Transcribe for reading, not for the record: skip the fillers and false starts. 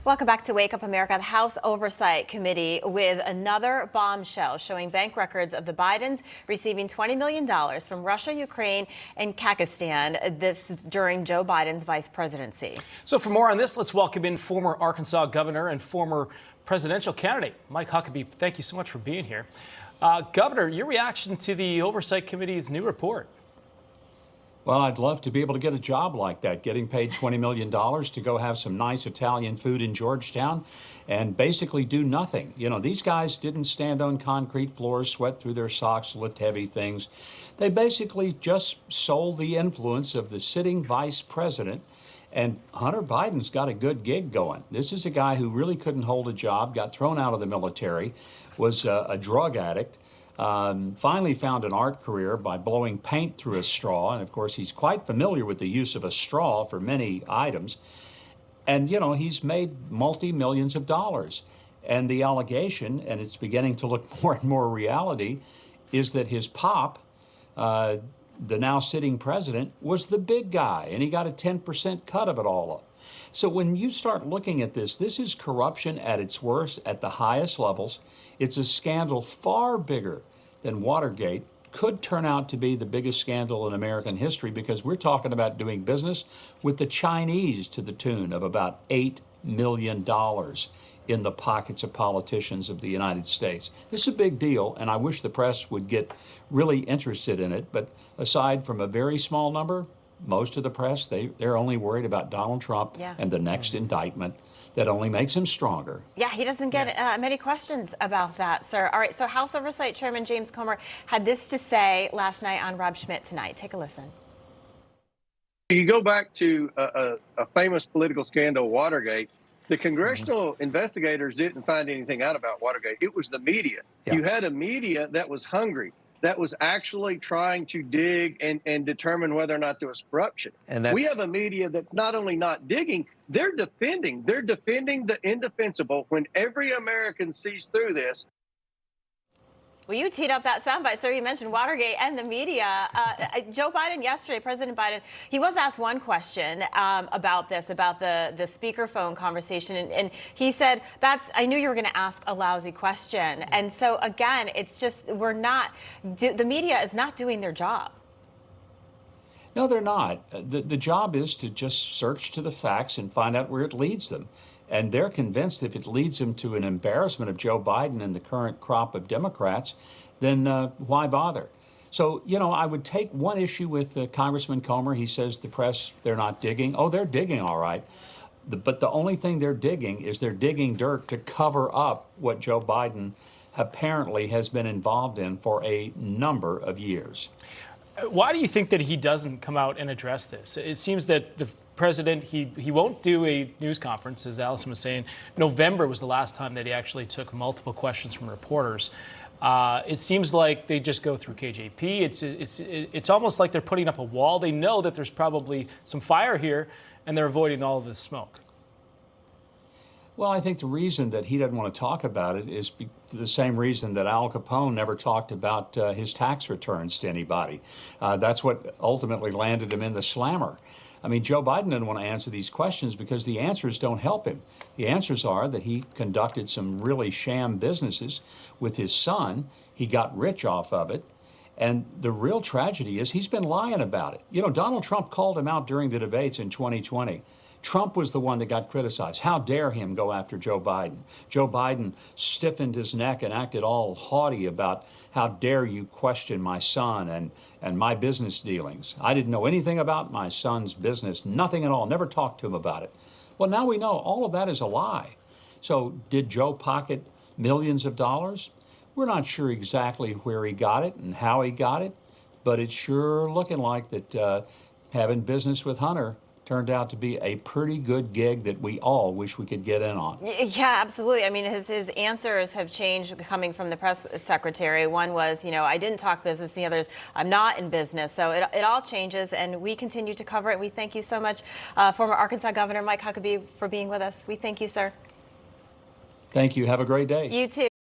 Welcome back to Wake Up America. The House Oversight Committee with another bombshell showing bank records of the Bidens receiving $20 million from Russia, Ukraine, and Kazakhstan, this during Joe Biden's vice presidency. So for more on this, let's welcome in former Arkansas governor and former presidential candidate Mike Huckabee. Thank you so much for being here. Governor, your reaction to the Oversight Committee's new report? Well, I'd love to be able to get a job like that, getting paid $20 million to go have some nice Italian food in Georgetown and basically do nothing. You know, these guys didn't stand on concrete floors, sweat through their socks, lift heavy things. They basically just sold the influence of the sitting vice president. And Hunter Biden's got a good gig going. This is a guy who really couldn't hold a job, got thrown out of the military, was a drug addict. Finally found an art career by blowing paint through a straw. And of course, he's quite familiar with the use of a straw for many items. And, you know, he's made multi-millions of dollars. And the allegation, and it's beginning to look more and more reality, is that his pop, the now sitting president, was the big guy, and he got a 10% cut of it all. So when you start looking at this is corruption at its worst, at the highest levels. It's a scandal far bigger than Watergate. Could turn out to be the biggest scandal in American history, because we're talking about doing business with the Chinese to the tune of about $8 million in the pockets of politicians of the United States. This is a big deal, and I wish the press would get really interested in it. But aside from a very small number, most of the press, they're only worried about Donald Trump and the next indictment that only makes him stronger. Yeah, he doesn't get many questions about that, sir. All right, so House Oversight Chairman James Comer had this to say last night on Rob Schmitt Tonight. Take a listen. You go back to a famous political scandal, Watergate. The congressional investigators didn't find anything out about Watergate. It was the media. Yeah. You had a media that was hungry, that was actually trying to dig and determine whether or not there was corruption. And we have a media that's not only not digging, they're defending the indefensible when every American sees through this. Well, you teed up that soundbite, sir. You mentioned Watergate and the media. Joe Biden yesterday, President Biden, he was asked one question about this, about the speakerphone conversation. And he said, I knew you were going to ask a lousy question. And so, again, it's just the media is not doing their job. No, they're not. The job is to just search to the facts and find out where it leads them. And they're convinced if it leads them to an embarrassment of Joe Biden and the current crop of Democrats, then why bother? So, you know, I would take one issue with Congressman Comer. He says the press, they're not digging. Oh, they're digging all right. But the only thing they're digging is they're digging dirt to cover up what Joe Biden apparently has been involved in for a number of years. Why do you think that he doesn't come out and address this? It seems that the president, he won't do a news conference, as Allison was saying. November was the last time that he actually took multiple questions from reporters. It seems like they just go through KJP. It's almost like they're putting up a wall. They know that there's probably some fire here, and they're avoiding all of this smoke. Well, I think the reason that he doesn't want to talk about it is the same reason that Al Capone never talked about his tax returns to anybody. That's what ultimately landed him in the slammer. I mean, Joe Biden didn't want to answer these questions because the answers don't help him. The answers are that he conducted some really sham businesses with his son. He got rich off of it. And the real tragedy is he's been lying about it. You know, Donald Trump called him out during the debates in 2020. Trump was the one that got criticized. How dare him go after Joe Biden? Joe Biden stiffened his neck and acted all haughty about how dare you question my son and my business dealings. I didn't know anything about my son's business, nothing at all, never talked to him about it. Well, now we know all of that is a lie. So did Joe pocket millions of dollars? We're not sure exactly where he got it and how he got it, but it's sure looking like that having business with Hunter turned out to be a pretty good gig that we all wish we could get in on. Yeah, absolutely. I mean, his answers have changed coming from the press secretary. One was, you know, I didn't talk business. The other is, I'm not in business. So it all changes, and we continue to cover it. We thank you so much, former Arkansas Governor Mike Huckabee, for being with us. We thank you, sir. Thank you. Have a great day. You too.